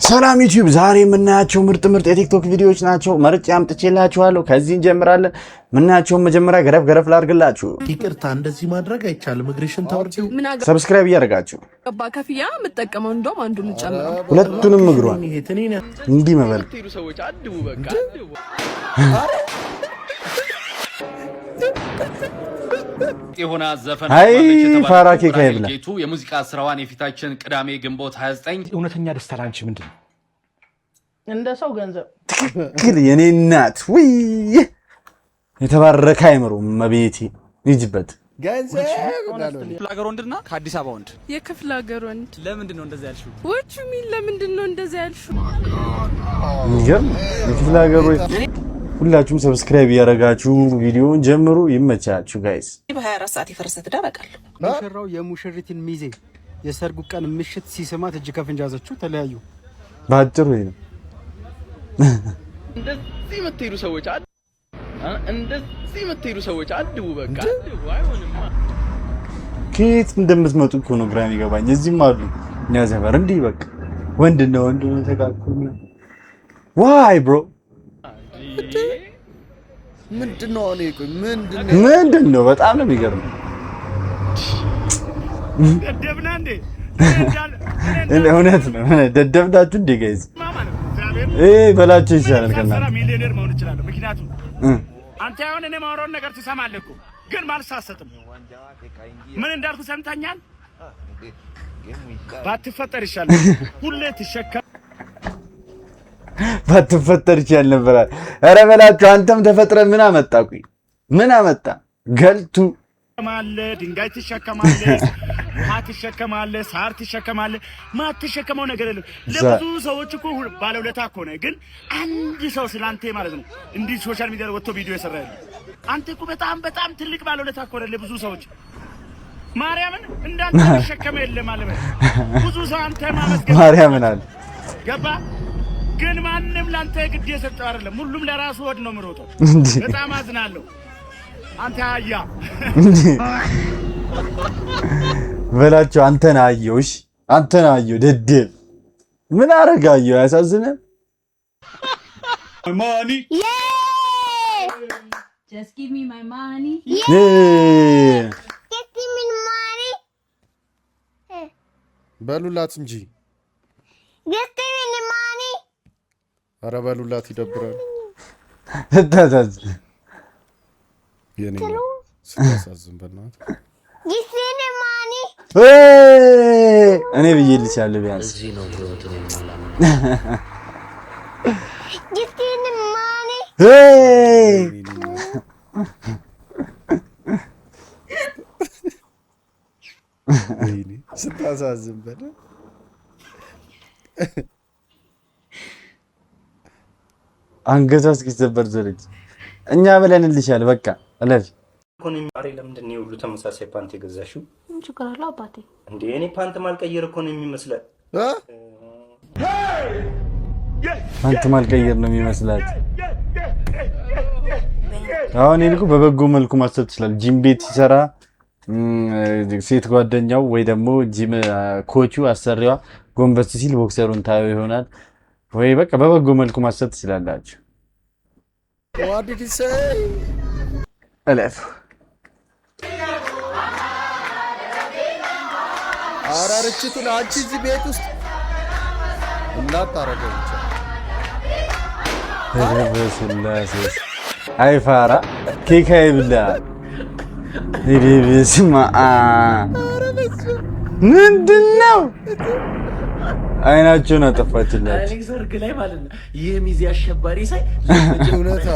ሰላም ዩቲዩብ ዛሬ የምናያቸው ምርጥ የቲክቶክ ቪዲዮዎች ናቸው። መርጬ አምጥቼላችኋለሁ። ከዚህ እንጀምራለን። ምናያቸው መጀመሪያ ገረፍ ላድርግላችሁ። ይቅርታ እንደዚህ ማድረግ አይቻልም። እግሬሽን ታወርጂው ሰብስክራይብ እያደረጋችሁ ከፍያ የምጠቀመው እንደውም አንዱን ጨምረው ሁለቱንም እግሯን እንዲህ መበል የሆነ ዘፈን ፋራኬ ካይብላ የሙዚቃ ስራዋን የፊታችን ቅዳሜ ግንቦት 29 እውነተኛ ደስታ ላንቺ ምንድነው? እንደ ሰው ገንዘብ ትክክል የኔ እናት ወይ የተባረከ አይምሮ መቤቴ ይጅበት ገንዘብ ክፍለ ሀገር ወንድና ከአዲስ አበባ ወንድ የክፍለ ሀገር ወንድ ለምንድን ነው እንደዛ ያልሽው? ወቹ ሚል ለምንድን ነው እንደዛ ያልሽው? ይገርም የክፍለ ሀገር ወይ ሁላችሁም ሰብስክራይብ ያደረጋችሁ ቪዲዮውን ጀምሩ። ይመቻችሁ ጋይስ። በ24 ሰዓት የፈረሰ ትዳር አውቃለሁ። ሙሽራው የሙሽሪትን ሚዜ የሰርጉ ቀን ምሽት ሲሰማት እጅ ከፍንጅ ያዘችው ተለያዩ። ባጭሩ ይሄ ነው። እንደዚህ የምትሄዱ ሰዎች አድቡ በቃ አድቡ። አይሆንማ ከየት እንደምትመጡ እኮ ነው ግራ የሚገባኝ። እዚህም አሉ እኛ ዘመር እንዲህ በቃ ወንድ ነው ተቃቁም። ዋይ ብሮ ምንድነው? ምንድነው? በጣም ነው የሚገርመው። ደደብና እንዴ እውነት ነው። ደደብናችሁ እንዴ ጋይዝ? በላችሁ ይሻላል ከእናንተ ሚሊዮነር መሆን ይችላል። ምክንያቱም አንተ አሁን እኔ ማውራውን ነገር ትሰማለህ እኮ ግን ባልሳሰትም ምን እንዳልኩ ሰምተኛል። ባትፈጠር ይሻላል። ሁሌ ትሸከም ባትፈጠር ይችላል ነበር። ኧረ በላችሁ አንተም ተፈጥረ ምን አመጣቁኝ? ምን አመጣ ገልቱ ማለ ድንጋይ ትሸከማለህ፣ ውሃ ትሸከማለህ፣ ሳር ትሸከማለህ። ማትሸከመው ነገር የለም። ለብዙ ሰዎች እኮ ባለውለታ እኮ ነህ። ግን አንድ ሰው ስላንተ ማለት ነው እንዲህ ሶሻል ሚዲያ ላይ ወጥቶ ቪዲዮ የሰራል። አንተ እኮ በጣም ትልቅ ባለውለታ እኮ ነህ ለብዙ ሰዎች። ማርያምን እንዳንተ ተሸከመ የለም ማለት ነው። ብዙ ሰው አንተ ማመስገን ማርያምን አለ ገባ። ግን ማንንም ላንተ ግድ የሰጠው አይደለም። ሁሉም ለራሱ ወድ ነው ምሮጠው። በጣም አዝናለሁ። አንተ አያ በላችሁ አንተን አየው። እሺ አንተን አየው። ደደብ ምን አረጋየው? ያሳዝናል። money just give me my money just give me money በሉላት እንጂ just give me money ኧረ በሉላት ይደብራል። ተታታዝ የኔ ስታሳዝን በእናትህ just give me money እኔ ብዬልሻለሁ ቢያንስ እዚህ ነው ህይወትን የማላማ just give me money ስታሳዝን በእናትህ አንገቷ እስኪሰበር ዘለች። እኛ ብለንልሻል በቃ አለፍ። ኢኮኖሚ ማሪ ለምንድን ነው ሁሉ ተመሳሳይ ፓንት የገዛሽው? ምን ችግር አለው አባቴ? እንዴ እኔ ፓንት ማልቀየር እኮ ነው የሚመስለው። ፓንት ማልቀየር ነው የሚመስላት። አሁን እኔ እኮ በበጎ መልኩ ማሰብ ይችላል። ጂም ቤት ሲሰራ ሴት ጓደኛው ወይ ደግሞ ጂም ኮቹ አሰሪዋ ጎንበስ ሲል ቦክሰሩን ታዩ ይሆናል ወይ በቃ በበጎ መልኩ ማሰብ ትችላላችሁ። What did he say? አለፍ አራርችቱን አንቺ እዚህ ቤት ውስጥ እንዳታረገው ብቻ ረበስላሴ አይፋራ ኬካይ ብላ ይሪብስማ ምንድነው? አይናቸውን አጠፋችላችሁ። አሌክስ ወርግ ላይ ማለት ነው የሚዜ አሸባሪ ሳይ እውነታ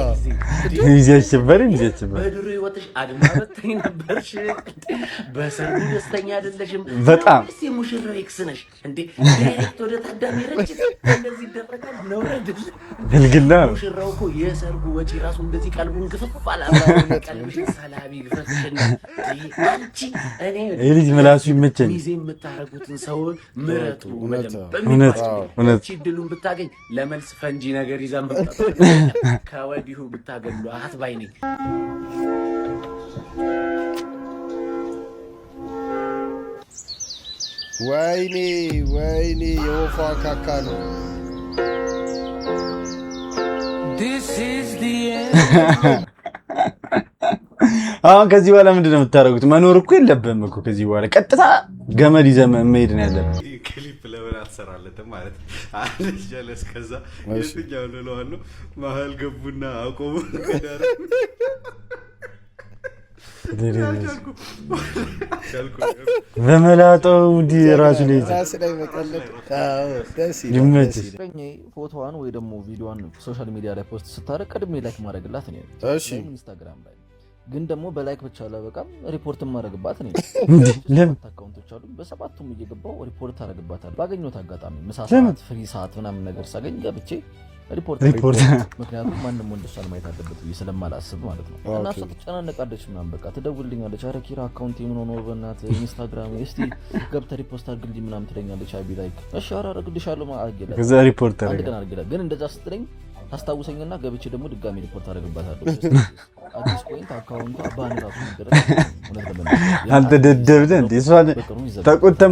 ሚዜ አሸባሪ በድሮ ህይወትሽ አድማ በተኝ ነበርሽ። በሰርጉ ደስተኛ አይደለሽም። በጣም ሙሽራው ኤክስ ነሽ እንዴ? ዳይሬክት ወደ ታዳሚ ረጭ እንደዚህ ይደረጋል ነው አይደል? ብልግና ነው። ሙሽራው እኮ የሰርጉ ወጪ ራሱ እንደዚህ ቀልቡን ግፍፍ አላለ። ቀልብሽ ሰላቢ ግፍፍሽና አንቺ እኔ ልጅ ምላሱ ይመቸኝ። ሚዜ የምታረጉትን ሰው ምረጡ። እውነት ድሉን ብታገኝ ለመልስ ፈንጂ ነገር ይዘን ከወዲሁ ብታገሉ አትባይ ነኝ። ወይኔ ወይኔ የወፏ ካካ ነው። አሁን ከዚህ በኋላ ምንድን ነው የምታደርጉት? መኖር እኮ የለብህም እኮ ከዚህ በኋላ ቀጥታ ገመድ ይዘህ መሄድ ነው ያለብህ። ክሊፕ ለምን አትሰራለትም ማለት አንድ ጀለስ ከዛ የትኛው ልለዋለሁ መሀል ገቡና አቆሙ። በመላጣው እንዲህ ራሱ ላይ ፎቶዋን ወይ ደግሞ ቪዲዮዋን ሶሻል ሚዲያ ላይ ፖስት ስታደርግ ቀድሜ ላይክ ማድረግላት ነው። እሺ ኢንስታግራም ላይ ግን ደግሞ በላይክ ብቻ አላበቃም፣ ሪፖርት ማድረግባት ነው። ለምን አካውንቶች አሉ፣ በሰባቱም እየገባው ሪፖርት አደርግባታለሁ። ባገኘሁት አጋጣሚ ምሳ ሰዓት፣ ፍሪ ሰዓት ምናምን ነገር ሳገኝ ገብቼ ሪፖርት ምክንያቱም ማንንም ወንድ እሷን ማየት አለበት ብዬ ስለማላስብ ማለት ነው። እና እሷ ትጨናነቃለች ምናምን በቃ ትደውልልኛለች። ኧረ ኪራ አካውንት ምን ሆኖ በእናትህ ኢንስታግራም እስቲ ገብተህ ሪፖርት አድርግልኝ ምናምን ትለኛለች። አቢ ላይክ እሺ ኧረ አደርግልሻለሁ አድርጌላት ከዛ ሪፖርት አንድ ቀን አድርጌላት ግን እንደዛ ስትለኝ ታስታውሰኝና ገብቼ ደግሞ ድጋሚ ሪፖርት አደርግባታለሁ። አዲስ ፖይንት አካውንቱ አባን ራሱ ነገር አንተ ደደብደ እንዴ እሷን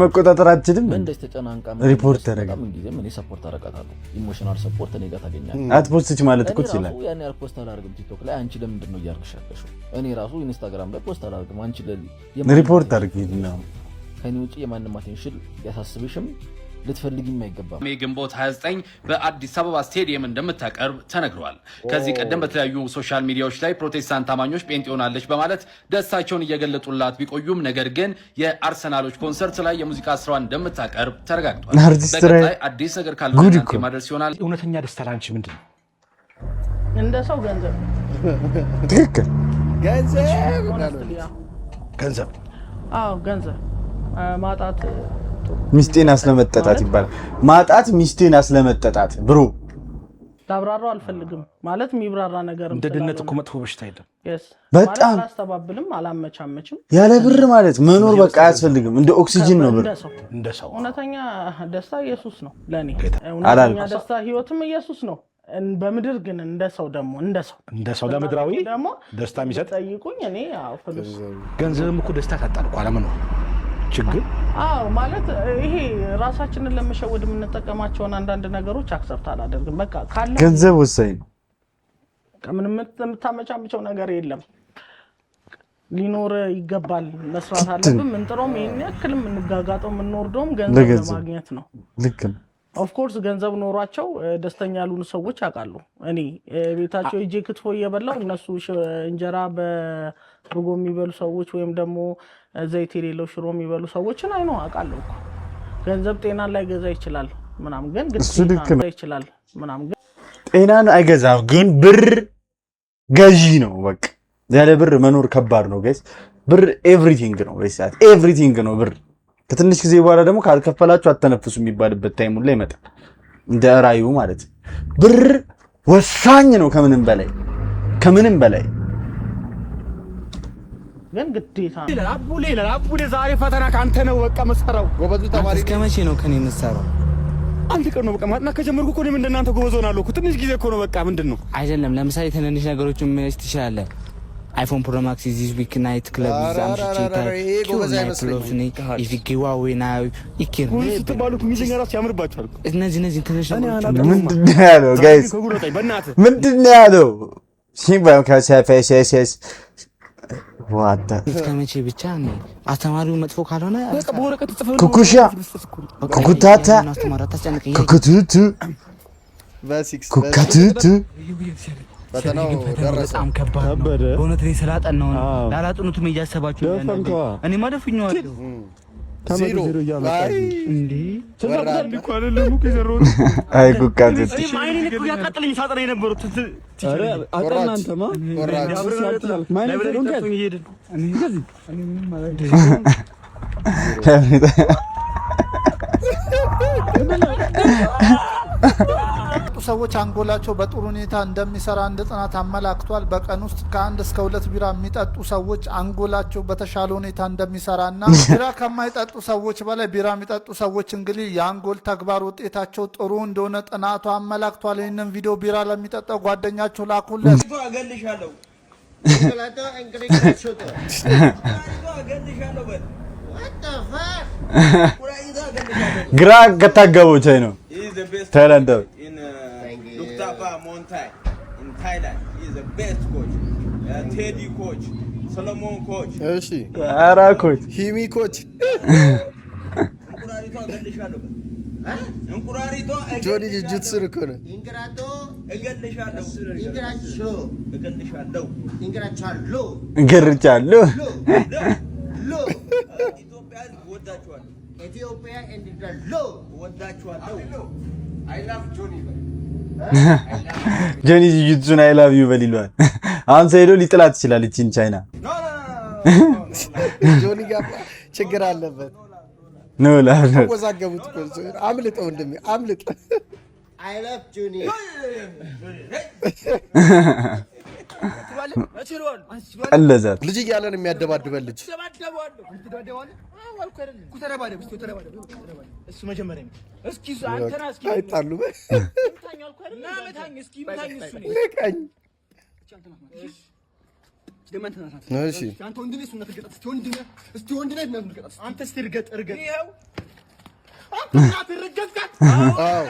መቆጣጠር አትችልም። እንደዚህ ተጨናንቃ ሪፖርት ታደርጋ ምን ጊዜ ምን ሰፖርት አደርጋታለሁ። ኢሞሽናል ሰፖርት እኔ ጋር ታገኛለህ። አትፖስትች ማለት እኮ ይችላል። ያን ያህል ፖስት አላደርግም ቲክቶክ ላይ። አንቺ ለምንድን ነው እያርክሻለሽ? እኔ ራሱ ኢንስታግራም ላይ ፖስት አላደርግም። አንቺ ሪፖርት አድርጊልኝ ነው ከኔ ውጪ የማንንም አቴንሽን ያሳስብሽም ልትፈልጊም አይገባም። ግንቦት 29 በአዲስ አበባ ስቴዲየም እንደምታቀርብ ተነግሯል። ከዚህ ቀደም በተለያዩ ሶሻል ሚዲያዎች ላይ ፕሮቴስታንት አማኞች ጴንጤ ሆናለች በማለት ደስታቸውን እየገለጡላት ቢቆዩም ነገር ግን የአርሰናሎች ኮንሰርት ላይ የሙዚቃ ስራዋን እንደምታቀርብ ተረጋግጧል። በቀጣይ አዲስ ነገር ካለ ማድረስ ይሆናል። እውነተኛ ደስታ ላንቺ ምንድን ነው? እንደ ሰው ገንዘብ። ትክክል። ገንዘብ። አዎ ገንዘብ ማጣት ሚስቴን አስለመጠጣት ይባላል። ማጣት ሚስቴን አስለመጠጣት ብሩ ላብራራው አልፈልግም ማለት የሚብራራ ነገር እንደ ድነት እኮ መጥፎ በሽታ አይደለም። በጣም አላስተባብልም፣ አላመቻመችም። ያለ ብር ማለት መኖር በቃ አያስፈልግም። እንደ ኦክሲጅን ነው ብር። እንደ ሰው እውነተኛ ደስታ ኢየሱስ ነው ለኔ። እውነተኛ ደስታ ህይወትም ኢየሱስ ነው። በምድር ግን እንደ ሰው ደግሞ እንደ ሰው ለምድራዊ ደግሞ ደስታ የሚሰጥ ጠይቁኝ። እኔ ፍልስ ገንዘብም እኮ ደስታ ታጣል እኮ አለመኖር ችግር ማለት ይሄ ራሳችንን ለመሸወድ የምንጠቀማቸውን አንዳንድ ነገሮች አክሰፕት አላደርግም። በቃ ካለ ገንዘብ ወሳኝ ነው። ከምንም የምታመቻምቸው ነገር የለም። ሊኖር ይገባል። መስራት አለብን። ምንጥሮም ይሄን ያክል የምንጋጋጠው የምንወርደውም ገንዘብ ለማግኘት ነው። ልክ ነው። ኦፍ ኮርስ ገንዘብ ኖሯቸው ደስተኛ ያሉን ሰዎች አውቃሉ። እኔ ቤታቸው ሂጄ ክትፎ እየበላው እነሱ እንጀራ በርጎ የሚበሉ ሰዎች ወይም ደግሞ ዘይት የሌለው ሽሮ የሚበሉ ሰዎችን አይኖ አውቃለሁ እኮ። ገንዘብ ጤናን ላይ ገዛ ይችላል ምናምን ግን ይችላል ምናምን ግን ጤናን አይገዛም። ግን ብር ገዢ ነው። በቃ ያለ ብር መኖር ከባድ ነው ጋይስ። ብር ኤቭሪቲንግ ነው ጋይስ። ኤቭሪቲንግ ነው ብር። ከትንሽ ጊዜ በኋላ ደግሞ ካልከፈላችሁ አተነፍሱ የሚባልበት ታይም ላይ ይመጣል። እንደ ራዩ ማለት ብር ወሳኝ ነው ከምንም በላይ ግን ግዴታ አቡሌ ዛሬ ፈተና ካንተ ነው በቃ መሰራው። ጎበዙ ተማሪ እስከ መቼ ነው ከኔ መሰራው? አንድ ቀን ነው በቃ ማጥና ከጀመርኩ እኮ እኔም እንደናንተ ጎበዝ ሆናለሁ እኮ። ትንሽ ጊዜ እኮ ነው በቃ። ምንድነው አይደለም። ለምሳሌ ትንንሽ ነገሮችን መያዝ ትችላለህ። አይፎን ፕሮ ማክስ ዚስ ዊክ ናይት ክለብ ዛምሽቲታ ኪሎስኒ ኢፊኪዋው ናው ኢኪር ተባሉት ሚዚንግ ራስ ያምርባችኋል። እነዚህ ትንሽ ምንድነው ያለው ጋይስ? ምንድነው ያለው? ሲምባ ከሰፈሰሰስ ዋታ እስከ መቼ ብቻ ነው አስተማሪው መጥፎ ካልሆነ በቃ በወረቀት ተጽፈው ኩኩሻ ኩኩታታ ኩኩቱቱ በሲክስ ኩኩቱቱ ፈተናው ደረሰ። በጣም ከባድ ነው በእውነት ላይ ስላጠናው ነው። ላላጥኑትም እያሰባችሁ እኔ ማደፍኛለሁ ዜሮ እንዴ ተባባል እኮ አይደለም እኮ የዘሮት አይ ኩካት እሺ ማይኔ እኮ ያቃጥለኝ ሳጠና የነበሩት አረ አጠናንተማ ወራጅ ማይኔ ነው ከዚህ ይሄድ እኔ ምንም ማለት ሰዎች አንጎላቸው በጥሩ ሁኔታ እንደሚሰራ እንደ ጥናት አመላክቷል። በቀን ውስጥ ከ1 እስከ 2 ቢራ የሚጠጡ ሰዎች አንጎላቸው በተሻለ ሁኔታ እንደሚሰራና ቢራ ከማይጠጡ ሰዎች በላይ ቢራ የሚጠጡ ሰዎች እንግዲህ የአንጎል ተግባር ውጤታቸው ጥሩ እንደሆነ ጥናቱ አመላክቷል። ይህንን ቪዲዮ ቢራ ለሚጠጣው ጓደኛቸው ላኩለት። አገልሻለሁ ግራ ከታገበው ቻይ ነው ታይላንድ Luktapa Montai in Thailand. He is the best coach. Teddy coach. Solomon coach. እሺ አራ ኮች ሂሚ ኮች ጆኒ ጅጅትሱ እኮ ነው ገርቻለሁ ኢትዮጵያ እንድደሎ ወዳችኋለሁ I love Johnny ጆኒ ጅጅትሱን አይ ላቭ ዩ በሊሏል አሁን ሰይዶ ሊጥላት ይችላል እቺን ቻይና ጆኒ ጋር ችግር አለበት ነው ላቭ ወዛገቡት እኮ አምልጥ ወንድሜ አምልጥ I love Johnny አለዛት ልጅ እያለን የሚያደባድበል ልጅ እሱ መጀመሪያ እስኪ አንተና እስኪ አይጣሉ ለቀኝ እሺ አንተ ወንድ ነህ ሱነት ገጣ እስቲ ወንድ ነህ አንተ እስቲ እርገጥ ይሄው አንተ ትርገጥካት አዎ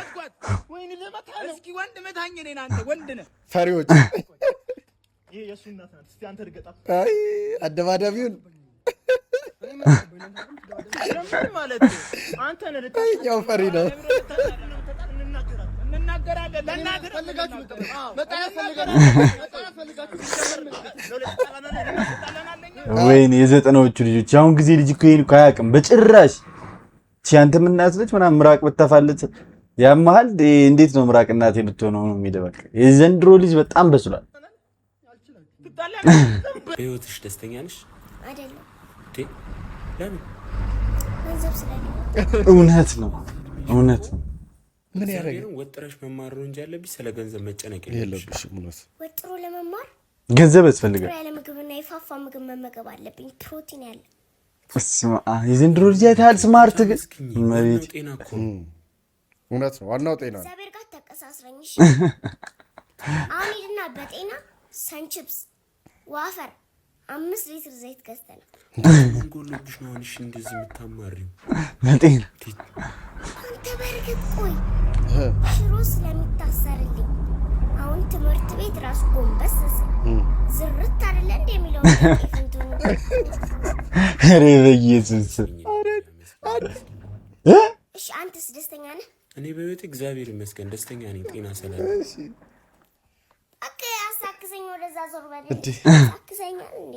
ወይኔ ለማታ እስኪ ወንድ መታኝ ነኝ አንተ ወንድ ነህ ፈሪዎች ይሄ የሱነት ናት እስቲ አንተ እርገጣ አይ አደባዳቢውን ማለት አንተ ነህ ያው ፈሪ ነው እንናገራለን ለእናትህ ፈልጋችሁ መጣያ ፈልጋችሁ ወይኔ የዘጠናዎቹ ልጆች አሁን ጊዜ ልጅ እኮ ይሄን እኮ አያውቅም በጭራሽ አንተ ምን አስለች ምናምን ምራቅ ብትፋለጥ ያማል እንዴት ነው ምራቅ እናቴ ብትሆነው ነው የሚደበቅ የዘንድሮ ልጅ በጣም በስሏል በህይወትሽ ደስተኛ ነሽ አይደለም ለምን እውነት ነው ምን ያደርጋል ወጥረሽ መማር ነው እንጂ ያለብሽ ስለ ገንዘብ መጨነቅ የለብሽም ወጥሮ ለመማር ገንዘብ ያስፈልጋል ያለ ምግብና የፋፋ ምግብ መመገብ አለብኝ ፕሮቲን ያለ እስማ የዘንድሮ ልጅ አይተሃል ስማርት ግን መሬት ጤና እኮ እውነት ነው ዋናው ጤና ነው እግዚአብሔር ጋር ተቀሳስረኝሽ አሁን ሄድና በጤና ሰንችፕስ ዋፈር 5 ሊትር ዘይት ገዝተናል ጎሎብሽ ነው አንቺ እንደዚህ የምታማሪው በጤና አንተ በርግጥ ቆይ ሽሮ ስለሚታሰርልኝ አሁን ትምህርት ቤት ራሱ ጎንበስ ዝርት አይደለ እንደ የሚለው እንትን ኧረ በኢየሱስ እሺ አንተስ ደስተኛ ነህ እኔ በህይወቴ እግዚአብሔር ይመስገን ደስተኛ ነኝ ጤና ሰላም እሺ አከ አሳክሰኝ ወደዛ ዞር በል አሳክሰኝ እንዴ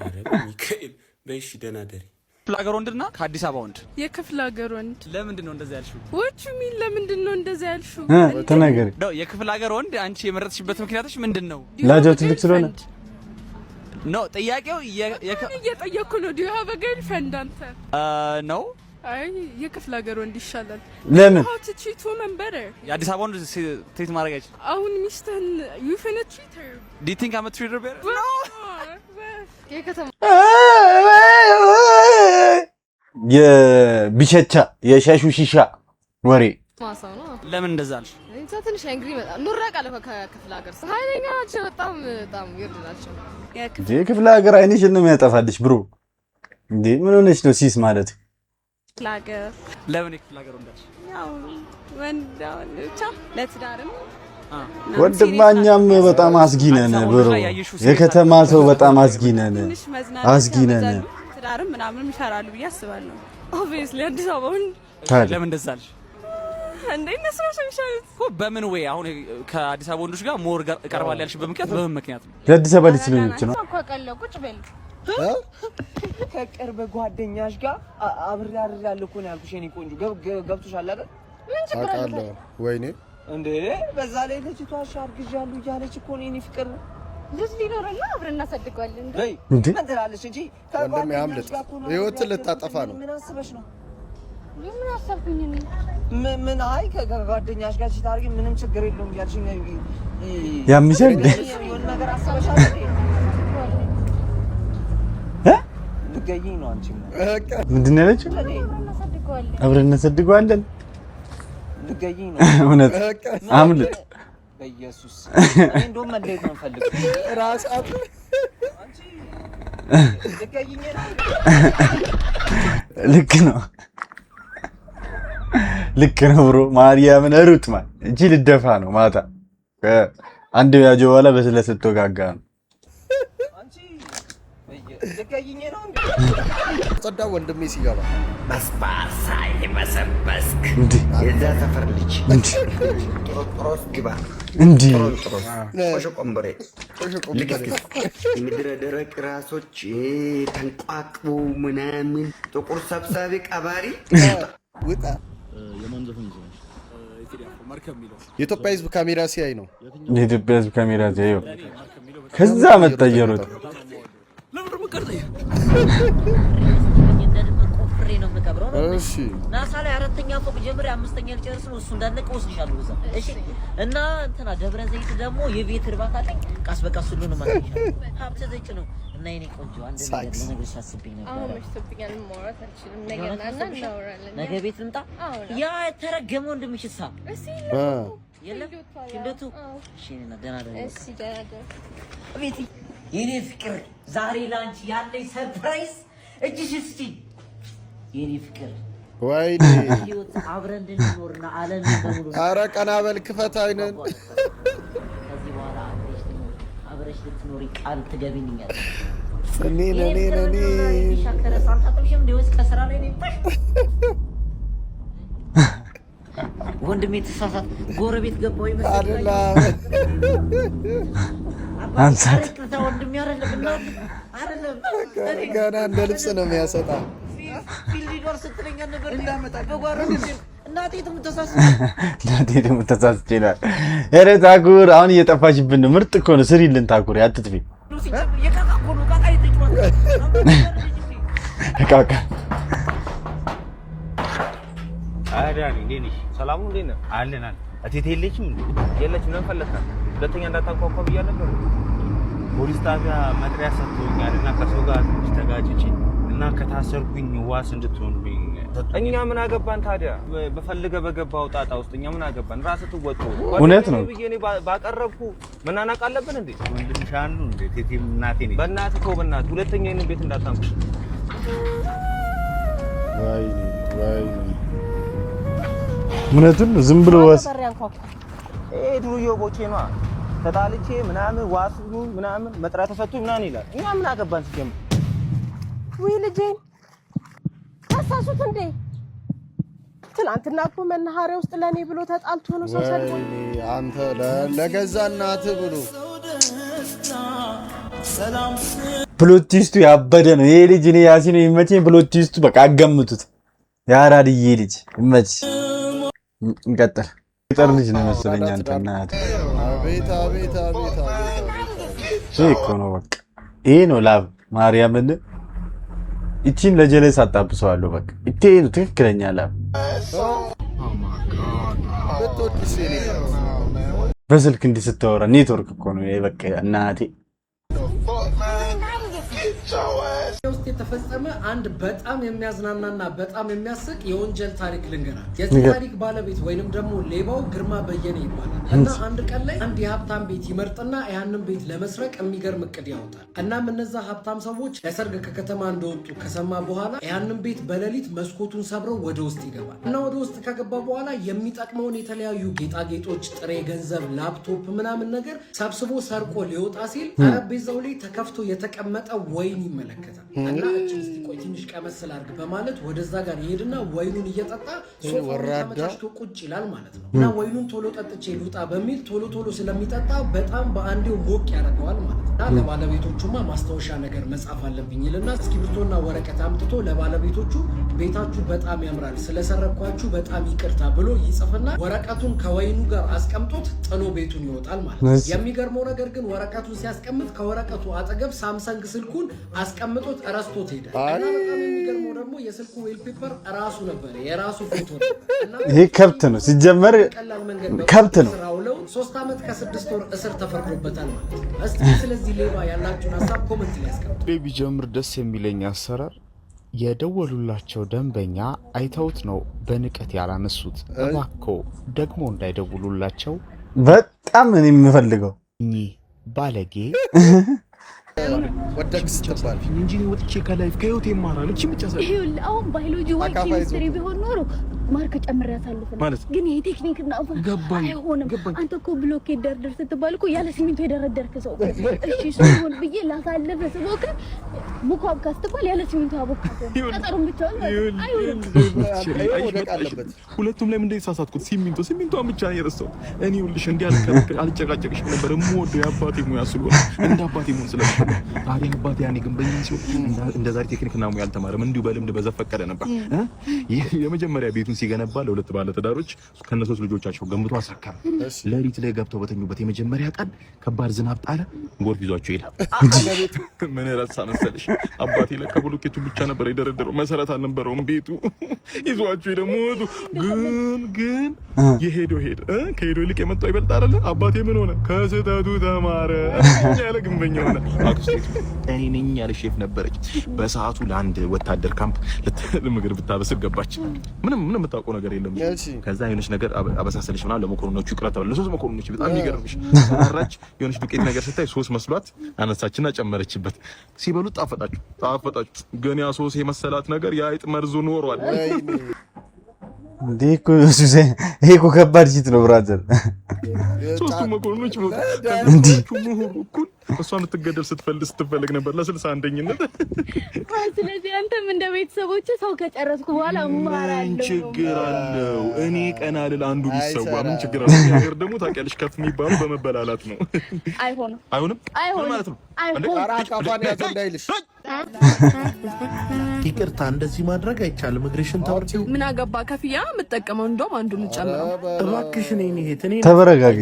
አረ ሚካኤል በእሺ ደህና ደሪ ክፍለ ሀገር ወንድና ከአዲስ አበባ ወንድ የክፍለ ሀገር ወንድ ለምንድን ነው እንደዛ ያልሽው ወቹ ሚን ለምንድን ነው እንደዛ ያልሽው ተናገሪ ነው የክፍለ ሀገር ወንድ አንቺ የመረጥሽበት ምክንያትሽ ምንድነው ላጆት ትልቅ ስለሆነ ነው ጥያቄው እየጠየኩ ነው ዱ ዩ ሃቭ አ ገርልፍሬንድ አንተ ነው አይ የክፍለ ሀገር ወንድ ይሻላል ለምን how to treat women better የአዲስ አበባ ወንድ ትሪት ማድረግ አይችልም አሁን ሚስትህን you finna treat her do you think I'm a treater better no የከተማ የቢቸቻ የሻሹ ሺሻ ወሬ ማሳው ነው ለምን እንደዛ አልሽ እንታ ትንሽ አንግሪ ይመጣል ኑራ ቃለ ከክፍለ ሀገር ኃይለኛ ናቸው በጣም ይርድ ናቸው የክፍለ ሀገር አይንሽ ነው የሚያጠፋልሽ ብሩ እንዴ ምን ሆነሽ ነው ሲስ ማለት ክፍለ ሀገር ለምን የክፍለ ሀገር ወንዳች ያው ወንዳው ብቻ ለትዳርም ወንድማኛም በጣም አስጊነን ብሩ የከተማ ሰው በጣም አስጊነን ትዳርም ምናምን ይፈራሉ ብዬ አስባለሁ ኦብቪየስሊ አዲስ አበባ ወንድ ለምን እንደዛ አልሽ እንዴ እነሱ ናቸው የሚሻሉት እኮ በምን ወይ አሁን ከአዲስ አበባ ወንዶች ጋር ሞር ቀርባል ያልሽበት ምክንያት በምን ምክንያት ነው የአዲስ አበባ ልጅ ስለሆነች ነው እኮ ቀለው ቁጭ በል ከቅርብ ጓደኛሽ ጋር አብሬ ያለው እኮ ነው ያልኩሽ የኔ ቆንጆ ገብቶሻል አይደል ምን ችግር አለ ወይኔ እንዴ በዛ ላይ ልጅቷ አሻርግዣለሁ እያለች እኮ ነው የኔ ፍቅር ልጅ ሊኖረን ነው አብረን እናሳድገዋለን እንዴ ምን ትላለች እንጂ ወንድም ያምልጥ ህይወትን ልታጠፋ ነው ምን አስበሽ ነው ምን አሰብኩኝ ምን አይ ከጓደኛሽ ጋር ሲታርጊ ምንም ችግር የለውም እያልሽ ነው ያምሻል የሆነ ነገር አስበሻል ልትገይኝ ነው አንቺ ምንድን ነው ያለችው አብረን እናሳድገዋለን ልትገይኝ ነው እውነት አምልጥ በኢየሱስ እንደውም እንዴት ነው ፈልግ ራስ አጥ አንቺ ልትገይኝ ነው ልክ ነው ልክ ነው ብሮ ማርያምን ሩጥ ማን እጂ ልደፋ ነው ማታ አንድ ያጆ በኋላ በስለ ስትወጋጋ ነው ጸዳ ወንድሜ ሲገባ በስባሳ የመሰበስክ የዛ ሰፈር ልጅ ጥሮጥሮስ ግባ እንዲ ቆሾ ቆምበሬ ምድረ ደረቅ ራሶች ተንቋቅቡ ምናምን ጥቁር ሰብሳቢ ቀባሪ ውጣ የኢትዮጵያ ህዝብ ካሜራ ሲያይ ነው የኢትዮጵያ ህዝብ ካሜራ ሲያይ ከዛ መጣየሩት እሺ ናሳ ላይ አራተኛ ፎቅ ጀምሬ አምስተኛ ልጨርስ ነው እሱ እንዳለቀ ወስድሻለሁ እዛ እሺ እና እንትና ደብረ ዘይት ደግሞ የቤት እርባታ አለኝ ቀስ በቀስ ሁሉ ነው ማለት ነው ሀብት ዘይት ነው እና የኔ ቆንጆ አንድ ነገር ለነገርሽ አስብኝ ነበር አሁን ምሽትብኛል ማውራት አልችልም ነገር እናወራለን ነገ ቤት ልምጣ ያ ተረገመ ወንድምሽሳ እሺ የለም እንደቱ እሺ እና ደህና ደህና እሺ ደህና ቤቲ የኔ ፍቅር ዛሬ ላንቺ ያለኝ ሰርፕራይዝ እጅሽ እስቲ የኔ ፍቅር ወይኔ ህይወት አብረን እንድንኖርና ዓለም በሙሉ ኧረ ቀና በል ክፈት አይነን ከዚህ በኋላ አብረሽ ልትኖሪ ቃል ትገቢልኛለሽ እኔ ሻከረ ሳንታጥብሽም ዲወስ ከስራ ላይ ነኝ ወንድሜ ተሳሳት ጎረቤት ገባው ይመስላል አይደለም አንሳት ወንድሜ አይደለም ገና እንደ ልብስ ነው የሚያሰጣ ፊልዲዶር ስትለኛ ነበር እንዳመጣ በጓሮ እናቴ ተመተሳስቼ ይላል ኧረ ታኩር አሁን እየጠፋሽብን ምርጥ እኮ ነው ስሪልን ታኩር አትጥፊ ቃቃ አዳኒ እንዴት ነሽ ሰላም ነው እንዴት ነህ አለናል እቴቴ የለችም እንዴ የለችም ለምን ፈለካት ሁለተኛ እንዳታንኳኳ ብያለሁ ነበር ፖሊስ ጣቢያ መጥሪያ ሰጥቶኛልና ከሰው ጋር ተጋጭቼ እና ከታሰርኩኝ ዋስ እንድትሆንብኝ እኛ ምን አገባን ታዲያ በፈልገ በገባው ጣጣ ውስጥ እኛ ምን አገባን ራስህ ትወጡ እውነት ነው እኔ ባቀረብኩ መናናቅ አለብን እንዴ ወንድምሽ አሉ እንዴ ቴቴ እናቴ ነኝ በእናትህ ተው በእናትህ ሁለተኛ ይሄን ቤት እንዳታንኩ ወይኔ እውነቱን ዝም ብሎ ዋስ ዱርዬ ቦቼ ነው ተጣልቼ ምናምን ዋስ ምናምን መጥራት ተሰጥቶ ምናምን ይላል እኛ ምን አገባን ሲጀምር ወይ ልጄ አሳሱት እንዴ ትናንትና እኮ መናኸሪያ ውስጥ ለኔ ብሎ ተጣልቶ ነው ሰው ሰልፎ አንተ ለገዛ እናትህ ብሎ ፕሎት ትዊስቱ ያበደ ነው ይሄ ልጅ እኔ ያሲን የሚመቸኝ ፕሎት ትዊስቱ በቃ አገምቱት ያራድዬ ልጅ ይመች እንቀጥል ገጠር ልጅ ነው መሰለኝ አንተ እናት አቤት ይሄ እኮ ነው በቃ ይሄ ነው ላብ ማርያምን እቺን ለጀለስ አጣብሰዋለሁ በቃ እቴ ነው ትክክለኛ ላብ በስልክ እንዲህ ስታወራ ኔትወርክ እኮ ነው ይሄ በቃ እናቴ ውስጥ የተፈጸመ አንድ በጣም የሚያዝናናና በጣም የሚያስቅ የወንጀል ታሪክ ልንገራል። የዚህ ታሪክ ባለቤት ወይንም ደግሞ ሌባው ግርማ በየነ ይባላል እና አንድ ቀን ላይ አንድ የሀብታም ቤት ይመርጥና ያንን ቤት ለመስረቅ የሚገርም እቅድ ያወጣል። እናም እነዛ ሀብታም ሰዎች ለሰርግ ከከተማ እንደወጡ ከሰማ በኋላ ያንን ቤት በሌሊት መስኮቱን ሰብረው ወደ ውስጥ ይገባል እና ወደ ውስጥ ከገባ በኋላ የሚጠቅመውን የተለያዩ ጌጣጌጦች፣ ጥሬ ገንዘብ፣ ላፕቶፕ ምናምን ነገር ሰብስቦ ሰርቆ ሊወጣ ሲል ጠረጴዛው ላይ ተከፍቶ የተቀመጠ ወይን ይመለከታል እና እቺ እስቲ ቆይ ትንሽ ቀመስ ስላርግ በማለት ወደዛ ጋር ይሄድና ወይኑን እየጠጣ ሶፋው ተመቻችቶ ቁጭ ይላል ማለት ነው እና ወይኑን ቶሎ ጠጥቼ ልውጣ በሚል ቶሎ ስለሚጠጣ በጣም በአንዴው ሞቅ ያደርገዋል ማለት ነው እና ለባለቤቶቹማ ማስታወሻ ነገር መጻፍ አለብኝ ይልና እስክሪብቶና ወረቀት አምጥቶ ለባለቤቶቹ ቤታችሁ በጣም ያምራል ስለሰረኳችሁ በጣም ይቅርታ ብሎ ይጽፍና ወረቀቱን ከወይኑ ጋር አስቀምጦት ጥሎ ቤቱን ይወጣል ማለት ነው። የሚገርመው ነገር ግን ወረቀቱን ሲያስቀምጥ ከወረቀቱ አጠገብ ሳምሰንግ ስልኩን አስቀምጦት ረስቶት ሄደ እና በጣም የሚገርመው ደግሞ የስልኩ ዌልፔፐር ራሱ ነበር የራሱ ፎቶ ነበር። ይሄ ከብት ነው ሲጀመር ከብት ነው። 3 ዓመት ከ6 ወር እስር ተፈርዶበታል ማለት ነው። እስቲ ስለዚህ ሌባ ያላችሁን ሐሳብ ኮሜንት ላይ አስቀምጡ። ቢጀምር ደስ የሚለኝ አሰራር የደወሉላቸው ደንበኛ አይተውት ነው በንቀት ያላነሱት። እባክዎ ደግሞ እንዳይደውሉላቸው በጣም እኔ የምፈልገው ባለጌ ወደክስ ተባል እንጂ ወጥቼ ከላይፍ ከህይወት ይማራል። እቺ ብቻ ሰው ይኸውልህ አሁን ባዮሎጂ ወይ ኬሚስትሪ ቢሆን ኖሮ ማርክ ጨምሬ ያሳልፈናል ግን ይሄ ቴክኒክ እና አይሆንም አንተ እኮ ብሎኬት ደርደር ስትባል እኮ ያለ ሲሚንቶ የደረደርክ ሰው እሺ ሶሆን ብዬ ላሳልፈ ስቦክ ሙካብ ካስተባል ያለ ሲሚንቶ አቦካተ ቀጠሩን ብቻ አይሆንም ሁለቱም ላይ ምንድነው የተሳሳትኩት ሲሚንቶ ብቻ የረሳው እኔ ሁልሽ እንዲህ አልጨቃጨቅሽ ነበር የምወደው የአባቴ ሙያ ስለሆነ እንደ አባቴ ሙያ ስለሆነ ታዲያ አባቴ ያኔ ግን በእኛ ሲሆን እንደ ዛሬ ቴክኒክና ሙያ አልተማረም እንዲሁ በልምድ በዘፈቀደ ነበር የመጀመሪያ ቤቱን ሲገነባ ለሁለት ባለ ትዳሮች ከነሶስት ልጆቻቸው ገንብቶ አሳካረ ለሊት ላይ ገብተው በተኙበት የመጀመሪያ ቀን ከባድ ዝናብ ጣለ ጎርፍ ይዟቸው ይላል ምን ረሳ መሰለሽ አባቴ ለከብሎኬቱ ብቻ ነበር የደረደረው መሰረት አልነበረውም ቤቱ ይዟቸው ደግሞ ግን የሄዶ ከሄዶ ይልቅ የመጣው ይበልጥ አይደለ አባቴ ምን ሆነ ከስተቱ ተማረ ያለ ግንበኛ ሆነ አክስቴ እኔ ነኝ ያለ ሼፍ ነበረች በሰዓቱ ለአንድ ወታደር ካምፕ ለምግብ ብታበስል ገባች ምንም የምታውቀው ነገር የለም ከዛ የሆነች ነገር አበሳሰለች ምናምን ለመኮሮኖቹ ይቅረታው ለሶስት መኮሮኖች በጣም ይገርምሽ ሰራች የሆነች ዱቄት ነገር ስታይ ሶስ መስሏት አነሳችና ጨመረችበት ሲበሉት ጣፈጣችሁ ግን ያ ሶስ የመሰላት ነገር የአይጥ መርዞ ኖሯል እኮ ከባድ ጂት ነው ብራዘር ሶስቱ መኮሮኖች እኩል እሷን ትገደል ስትፈልግ ነበር ለ61ኝነት ስለዚህ አንተም እንደ ቤተሰቦች ሰው ከጨረስኩ በኋላ ማራለሁ ችግር አለው እኔ ቀና ልል አንዱ ቢሰዋ ምን ችግር አለው ነገር ደግሞ ታውቂያለሽ ከፍ የሚባለው በመበላላት ነው አይሆንም ማለት ነው አራቃፋን ያዘንዳይልሽ ይቅርታ እንደዚህ ማድረግ አይቻልም እግርሽን ታወርጪው ምን አገባ ከፍያ የምጠቀመው እንደውም አንዱን ጨምረው እባክሽ ነኝ እኔ ተበረጋጊ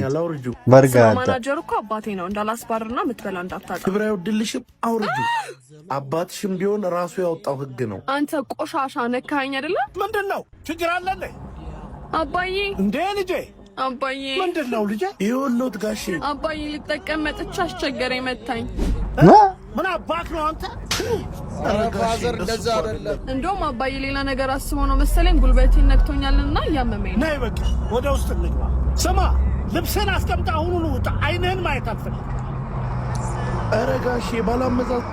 በርጋታ ማናጀሩ እኮ አባቴ ነው እንዳላስባርና ምትበላ እንዳታጣ ክብር አይወድልሽም አውርጁ አባትሽም ቢሆን ራሱ ያወጣው ህግ ነው አንተ ቆሻሻ ነካኝ አይደለ ምንድነው ችግር አለ እንዴ አባዬ እንዴ ልጄ አባዬ ምንድነው ልጄ ይኸውልህ ጋሼ አባዬ ልጠቀም መጥቻ አስቸገረኝ መታኝ ምን አባክ ነው አንተ ፋዘር እንደዛ አይደለም እንደውም አባዬ ሌላ ነገር አስቦ ነው መሰለኝ ጉልበቴን ነክቶኛልና ያመመኝ ነይ በቃ ወደ ውስጥ እንግባ ስማ ልብስን አስቀምጣ አሁኑኑ ውጣ አይንህን ማየት አልፈልግም ኧረ ጋሼ ባላመዛዝ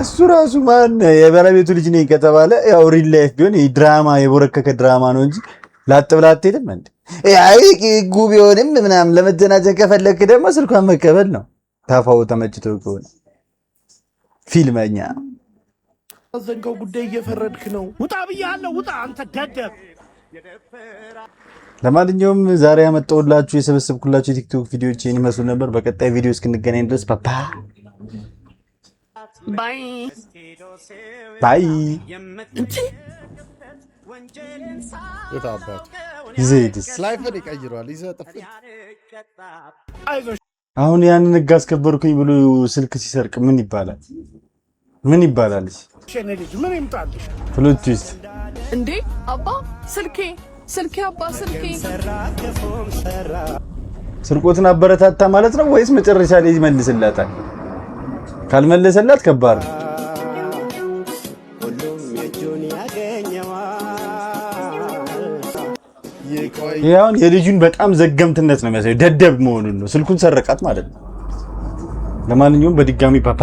እሱ ራሱ ማን የባለቤቱ ልጅ ነኝ ከተባለ ያው ሪል ላይፍ ቢሆን ድራማ የቦረከከ ድራማ ነው እንጂ ላጥብላ አትሄድም እንዴ አይ ጉብ ቢሆንም ምናምን ለመደናጀት ከፈለክ ደግሞ ስልኳን መቀበል ነው ታፋው ተመጭቶ ከሆነ ፊልመኛ ዘንጋው ጉዳይ እየፈረድክ ነው ውጣ ብያለሁ ውጣ አንተ ደደብ ለማንኛውም ዛሬ ያመጣሁላችሁ የሰበሰብኩላችሁ የቲክቶክ ቪዲዮዎች ይሄን ይመስሉ ነበር በቀጣይ ቪዲዮ እስክንገናኝ ድረስ ፓፓ ባይ የታባት ይዘይድስ ላይፍን ይቀይሯል ይዘጥፍ አሁን ያንን ህግ አስከበርኩኝ ብሎ ስልክ ሲሰርቅ ምን ይባላል ሸነልጅ ምን ይምጣልሽ ፕሎት ትዊስት እንዴ አባ ስልኬ አባ ስልኬ ስርቆትን አበረታታ ማለት ነው ወይስ መጨረሻ ላይ ይመልስላታል ካልመለሰላት ከባድ ነው ያው የልጁን በጣም ዘገምትነት ነው የሚያሳየው ደደብ መሆኑን ነው ስልኩን ሰረቃት ማለት ነው ለማንኛውም በድጋሚ ፓፓ